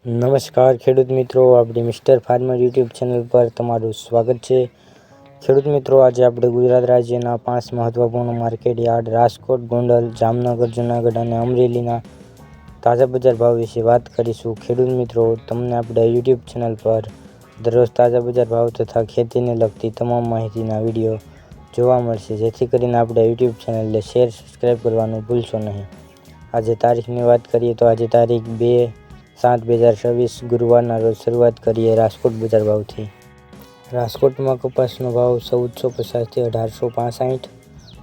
નમસ્કાર ખેડૂત મિત્રો, આપણી મિસ્ટર ફાર્મર યુટ્યુબ ચેનલ પર તમારું સ્વાગત છે. ખેડૂત મિત્રો, આજે આપણે ગુજરાત રાજ્યના 5 મહત્વપૂર્ણ માર્કેટ યાર્ડ રાજકોટ, ગોંડલ, જામનગર, જૂનાગઢ અને અમરેલીના તાજા બજાર ભાવ વિશે વાત કરીશું. ખેડૂત મિત્રો, તમને આપણે યુટ્યુબ ચેનલ પર દરરોજ તાજા બજાર ભાવ તથા ખેતીને લગતી તમામ માહિતીના વિડીયો જોવા મળશે, જેથી કરીને આપણે યુટ્યુબ ચેનલને શેર, સબસ્ક્રાઈબ કરવાનું ભૂલશો નહીં. આજે તારીખની વાત કરીએ તો આજે તારીખ 2/7/2026 ગુરુવારના રોજ શરૂઆત કરીએ રાજકોટ બજાર ભાવથી. રાજકોટમાં કપાસનો ભાવ 1450 થી 1865,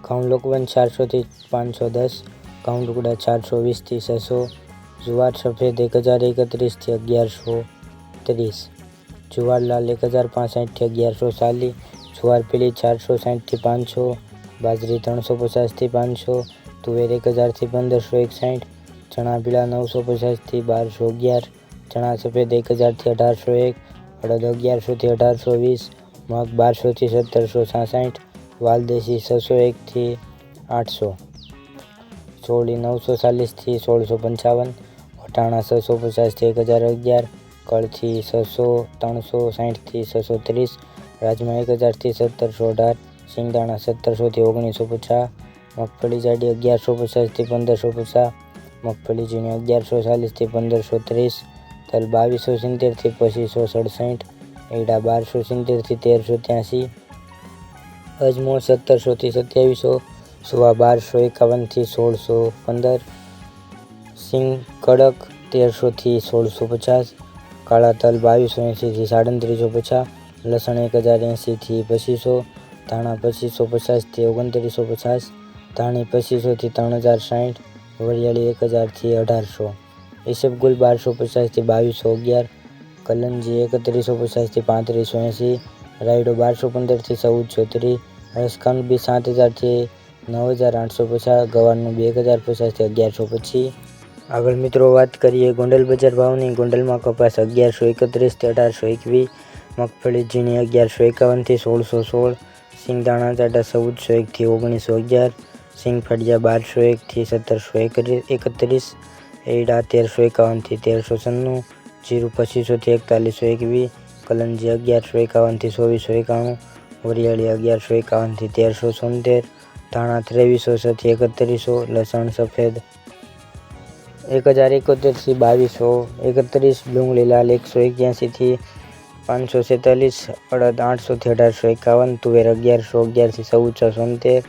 ઘઉં લોકવન 400 થી 510, ઘઉં ટુકડા 420 થી 600, જુવાર સફેદ 1031 થી 1130, જુવાર લાલ 1065 થી 1140, જુવાર પીળી 460 થી 500, બાજરી 350 થી 500, તુવેર 1000 થી 1561, ચણા પીળા 950 થી 1211, ચણા સફેદ 1000 થી 1801, અડદ 1100 થી 1820, મગ 1200 થી 1766, વાલદેશી 601 થી 800, ચોળી 940 થી 1655, વટાણા 650 થી 1011, કળથી 600, 360 થી 630, રાજમા 1000 થી 1718, સિંગદાણા 1700 થી 1950, મગફળી જાડી 1150 થી 1550, મગફળી ઝીણી 1140 થી 1530, તલ 2270 થી 2567, એડા 1270 થી 1383, અજમો 1700 થી 2700, સુવા 1251 થી 1615, સિંગ કડક 1300 થી 1650, કાળા તલ 2280 થી 3750, લસણ 1080 થી 2500, ધાણા 2550 થી 2950, ધાણી 2500 થી 3060, વરિયાળી 1000 થી 1800, ઈસબગુલ 1250 થી 2211, કલંજી 3150 થી 3580, રાયડો 1215 થી 1430, રસકાનું બી 7000 થી 9850, ગવારનું બી 1050 થી 1125. આગળ મિત્રો વાત કરીએ ગોંડલ બજાર ભાવની. ગોંડલમાં કપાસ 1131 થી 1821, મગફળી ઝીણી 1151 થી 1616, સિંગદાણા જાડા 1401 થી 1911, સિંગ ફળિયા 1201 થી 1731, એડા 1351 થી 1396, જીરું 2500 થી 4120, કલંજી 1151 થી 2491, વરિયાળી 1151 થી 1376, ધાણા 2300 થી 3100, લસણ સફેદ 1071 થી 2231, ડુંગળી લાલ 181 થી 546, અડદ 800 થી 1851, તુવેર 1111 થી 1473,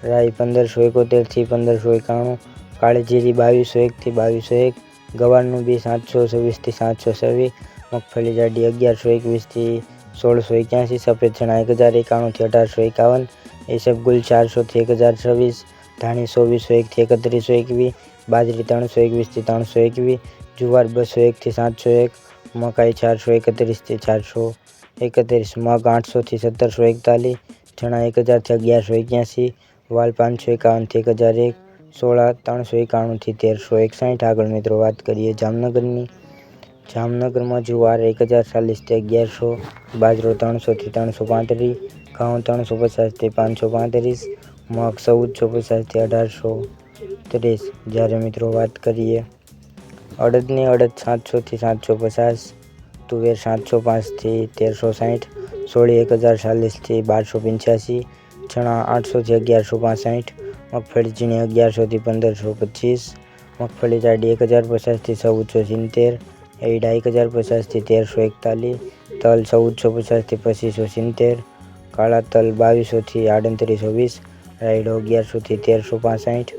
રાઈ 1571 થી 1591, કાળી જીરી 2201 થી 2201, ગવારનું બી 726 થી 726, મગફળી જાડી 1121 થી 1681, સફેદ ચણા 1091 થી 1851, ઈસબગુલ 400 થી 1026, ધાણી 2401 થી 3121, બાજરી 321 થી 321, જુવાર 201 થી 701, મકાઈ 431 થી 431, મગ 800 થી 1741, ચણા 1000 થી 1181, વાલ 551 થી 1001, સોળા 391 થી 1361. આગળ મિત્રો વાત કરીએ જામનગરની. જામનગરમાં જુવાર 1040 થી 1100, બાજરો 300 થી 335, ઘઉં 350 થી 535, મગ 1450 થી 1830. જ્યારે મિત્રો વાત કરીએ અડદની, અડદ 700 થી 750, તુવેર 705 થી 1360, સોળી 1040 થી 1285, ચણા 800 થી 1165, મગફળી ઝીણી 1100 થી 1525, મગફળી જાડી 1050 થી 1470, એડા 1050 થી 1341, તલ 1450 થી 2570, કાળા તલ 2200 થી 3820, રાયડો 1100 થી 1365,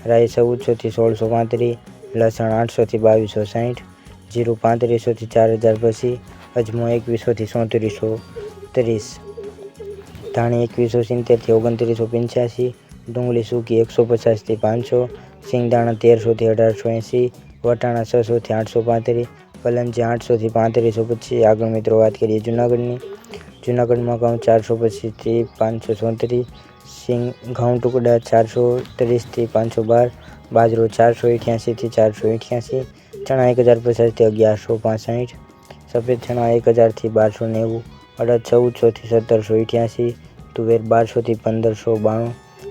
રાઈ 1400 થી 1635, લસણ 800 થી 2260, જીરું 3500 થી 4080, અજમો 2100 થી 3730, ધાણી 2170 થી 2985, ડુંગળી સૂકી 150 થી 500, સિંગદાણા 1300 થી 1880, વટાણા 600 થી 835, કલંજી 800 થી 3525. આગળ મિત્રો વાત કરીએ જૂનાગઢની. જૂનાગઢમાં ઘઉં 425 થી 534, ઘઉં ટુકડા 430 થી 512, બાજરો 488 થી 488, ચણા 1050 થી 1165, સફેદ ચણા 1000 થી 1290, અડદ 1400 થી 1788, તુવેર 1200 થી 1592,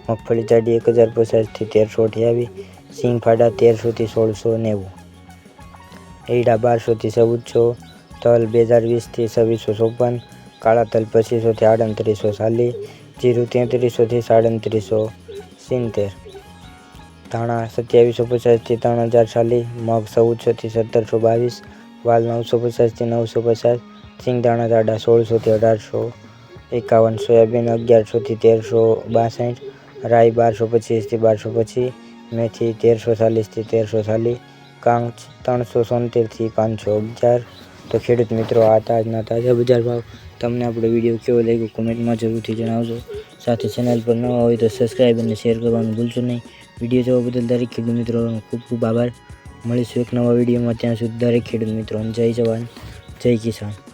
મગફળી જાડી 1050 થી 1328, સિંગ ફાડા 1300 થી 1690. એડા 1200 થી 1400, તલ 2020 થી 2654, કાળા તલ 2500 થી 3840, જીરું 3300 થી 3770, ધાણા 2750 થી 3040, મગ 1400 થી 1722, વાલ 950 થી 950, સિંગદાણા જાડા 1600 થી 1851, સોયાબીન 1100 થી 1362, રાઈ 1225 થી 1225, મેથી 1340 થી 1340, કાંચ 377 થી 511. તો ખેડૂત મિત્રો, આ આજના તાજા બજાર ભાવ. તમને આપણો વિડીયો કેવો લાગ્યો કોમેન્ટમાં જરૂરથી જણાવજો. સાથે ચેનલ પર નવા હોય તો સબસ્ક્રાઈબ અને શેર કરવાનું ભૂલશો નહીં. વિડીયો જોવા બદલ દરેક ખેડૂત મિત્રોનો ખૂબ ખૂબ આભાર. મળીશું એક નવા વિડીયોમાં. ત્યાં સુધી દરેક ખેડૂત મિત્રોને જય જવાન, જય કિસાન.